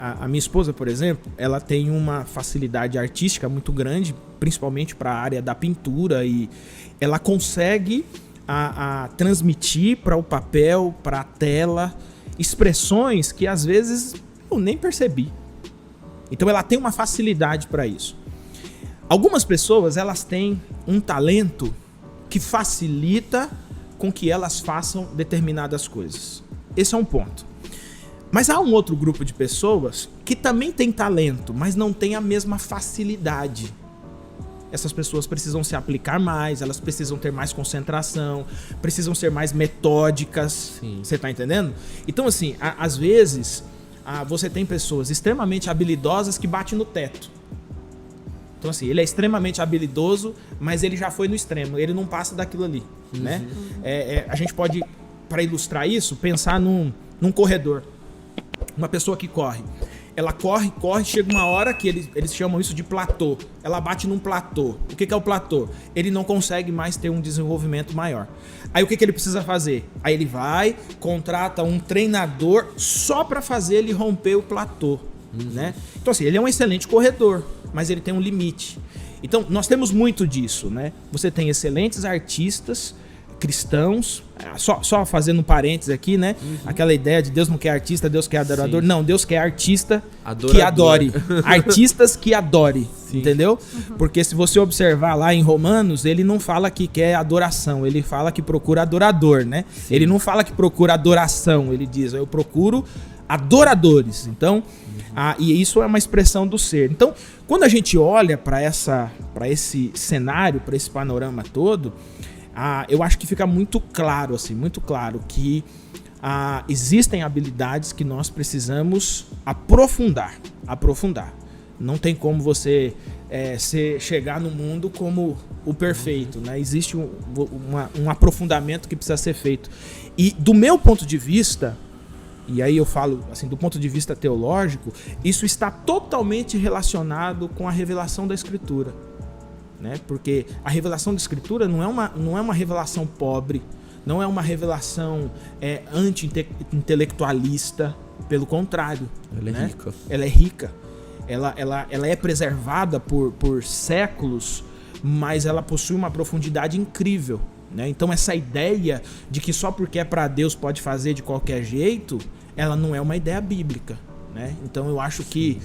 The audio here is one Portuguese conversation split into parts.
A minha esposa, por exemplo, ela tem uma facilidade artística muito grande, principalmente para a área da pintura, e ela consegue transmitir para o papel, para a tela, expressões que às vezes eu nem percebi. Então ela tem uma facilidade para isso. Algumas pessoas, elas têm um talento que facilita com que elas façam determinadas coisas. Esse é um ponto. Mas há um outro grupo de pessoas que também tem talento, mas não tem a mesma facilidade. Essas pessoas precisam se aplicar mais, elas precisam ter mais concentração, precisam ser mais metódicas. Sim. Você tá entendendo? Então, assim, às vezes, você tem pessoas extremamente habilidosas que batem no teto. Então, assim, ele é extremamente habilidoso, mas ele já foi no extremo, ele não passa daquilo ali, né? A gente pode, para ilustrar isso, pensar num corredor. Uma pessoa que corre. Ela corre, chega uma hora que eles chamam isso de platô. Ela bate num platô. O que é o platô? Ele não consegue mais ter um desenvolvimento maior. Aí o que ele precisa fazer? Aí ele vai, contrata um treinador só para fazer ele romper o platô, né? Então, assim, ele é um excelente corredor, mas ele tem um limite. Então, nós temos muito disso, né? Você tem excelentes artistas cristãos, só fazendo um parênteses aqui, né? Aquela ideia de Deus não quer artista, Deus quer adorador. Sim. Não, Deus quer artista que adore. Artistas que adore, sim. Entendeu? Porque se você observar lá em Romanos, ele não fala que quer adoração, ele fala que procura adorador, né? Sim. Ele não fala que procura adoração, ele diz, eu procuro adoradores. Então, e isso é uma expressão do ser. Então, quando a gente olha para esse cenário, para esse panorama todo, eu acho que fica muito claro, assim, muito claro que existem habilidades que nós precisamos aprofundar. Não tem como você chegar no mundo como o perfeito, né? Existe um aprofundamento que precisa ser feito. E do meu ponto de vista, e aí eu falo assim, do ponto de vista teológico, isso está totalmente relacionado com a revelação da Escritura. Né? Porque a revelação da Escritura não é uma revelação pobre, não é uma revelação anti-intelectualista, pelo contrário. Ela é rica. Ela é rica. Ela é preservada por séculos, mas ela possui uma profundidade incrível. Né? Então essa ideia de que só porque é para Deus pode fazer de qualquer jeito, ela não é uma ideia bíblica. Né? Então eu acho que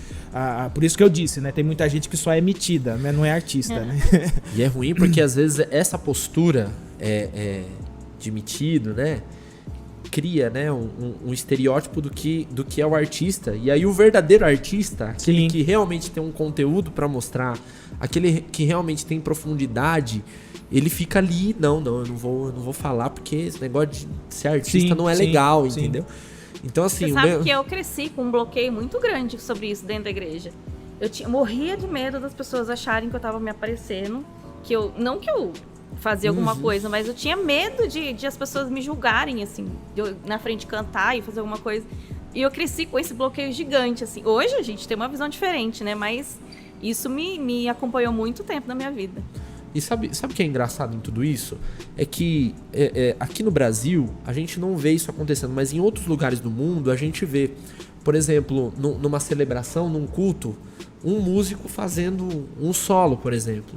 por isso que eu disse, né? Tem muita gente que só é metida, mas não é artista. Né? E é ruim porque às vezes essa postura de metido, né? Cria, né, um estereótipo do que é o artista. E aí o verdadeiro artista, aquele que realmente tem um conteúdo para mostrar, aquele que realmente tem profundidade, ele fica ali, não, eu não vou falar porque esse negócio de ser artista não é legal, entendeu? Então, assim, você sabe que eu cresci com um bloqueio muito grande sobre isso dentro da igreja. Eu morria de medo das pessoas acharem que eu tava me aparecendo, não que eu fazia alguma coisa, mas eu tinha medo de as pessoas me julgarem, assim, de eu na frente cantar e fazer alguma coisa. E eu cresci com esse bloqueio gigante, assim. Hoje a gente tem uma visão diferente, né? Mas isso me acompanhou muito tempo na minha vida. E sabe o que é engraçado em tudo isso? É que aqui no Brasil a gente não vê isso acontecendo, mas em outros lugares do mundo a gente vê, por exemplo, numa celebração, num culto, um músico fazendo um solo, por exemplo.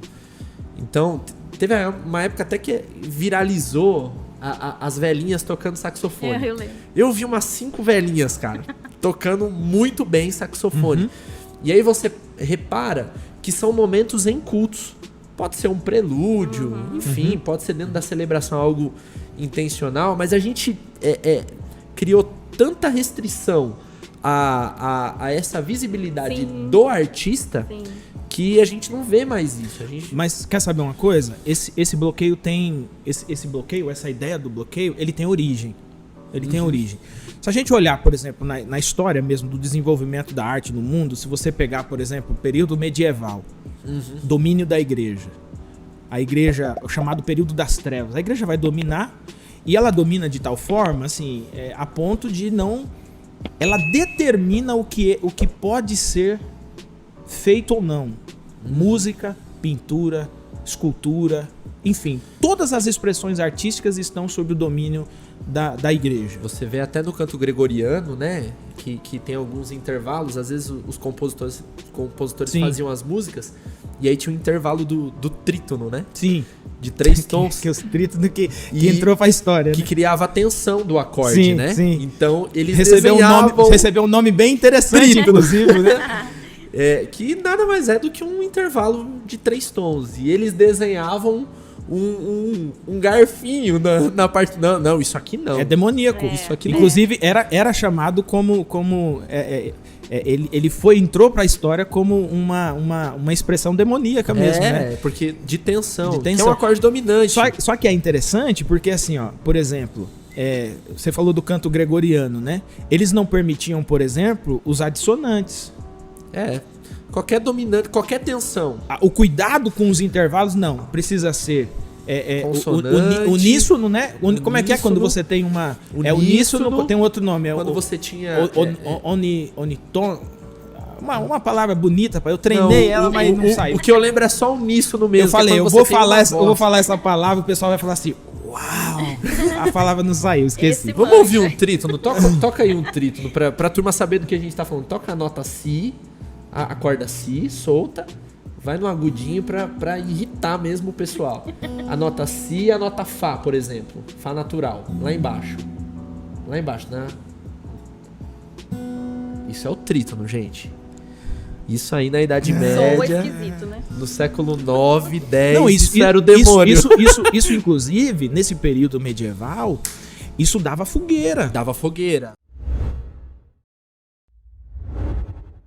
Então, teve uma época até que viralizou as velhinhas tocando saxofone. Eu lembro. Eu vi umas 5 velhinhas, cara, tocando muito bem saxofone. E aí você repara que são momentos em cultos. Pode ser um prelúdio, enfim, pode ser dentro da celebração algo intencional, mas a gente criou tanta restrição a essa visibilidade do artista que a gente não vê mais isso. Mas quer saber uma coisa? Esse bloqueio tem... Esse bloqueio, essa ideia do bloqueio, ele tem origem. Se a gente olhar, por exemplo, na história mesmo do desenvolvimento da arte no mundo, se você pegar, por exemplo, o período medieval, domínio da igreja. A igreja, o chamado período das trevas. A igreja vai dominar, e ela domina de tal forma, assim, a ponto de não... Ela determina o que pode ser feito ou não. Música, pintura, escultura, enfim, todas as expressões artísticas estão sob o domínio da igreja. Você vê até no canto gregoriano, né? Que tem alguns intervalos. Às vezes os compositores Sim. faziam as músicas e aí tinha um intervalo do trítono, né? Sim. De 3 tons. Que os trítonos que E entrou pra história, que né? criava a tensão do acorde, Sim, né? sim. Então eles Recebeu desenhavam um nome bem interessante, inclusive, né? que nada mais é do que um intervalo de 3 tons. E eles desenhavam um garfinho na parte... Não, isso aqui não. É demoníaco. Isso aqui Inclusive, era chamado como ele entrou pra história como uma expressão demoníaca mesmo, né? porque de tensão, De que é tensão. um acorde dominante. Só que é interessante porque, assim, ó, por exemplo, você falou do canto gregoriano, né? Eles não permitiam, por exemplo, usar dissonantes. Qualquer dominante, qualquer tensão. O cuidado com os intervalos, não. Precisa ser Consonante, uníssono, né? Como é que é quando uníssono. você tem uma... É Uníssono, uníssono, tem um outro nome. Quando você tinha... Oniton... Uma palavra bonita, eu treinei ela, mas não saiu. O que eu lembro é só uníssono mesmo. Eu falei, que é eu quando vou você tem uma voz. falar essa palavra, o pessoal vai falar assim, uau, a palavra não saiu, esqueci. Esse Vamos manja. ouvir um trítono? Toca aí um trítono pra turma saber do que a gente tá falando. Toca a nota Si, a corda Si, solta. Vai no agudinho pra irritar mesmo o pessoal. A nota Si e a nota Fá, por exemplo. Fá natural, lá embaixo. Lá embaixo, né? Isso é o trítono, gente. Isso aí na Idade Soa Média, esquisito, né? no século 9, 10, Não, isso era o demônio. Isso, inclusive, nesse período medieval, isso dava fogueira. Dava fogueira.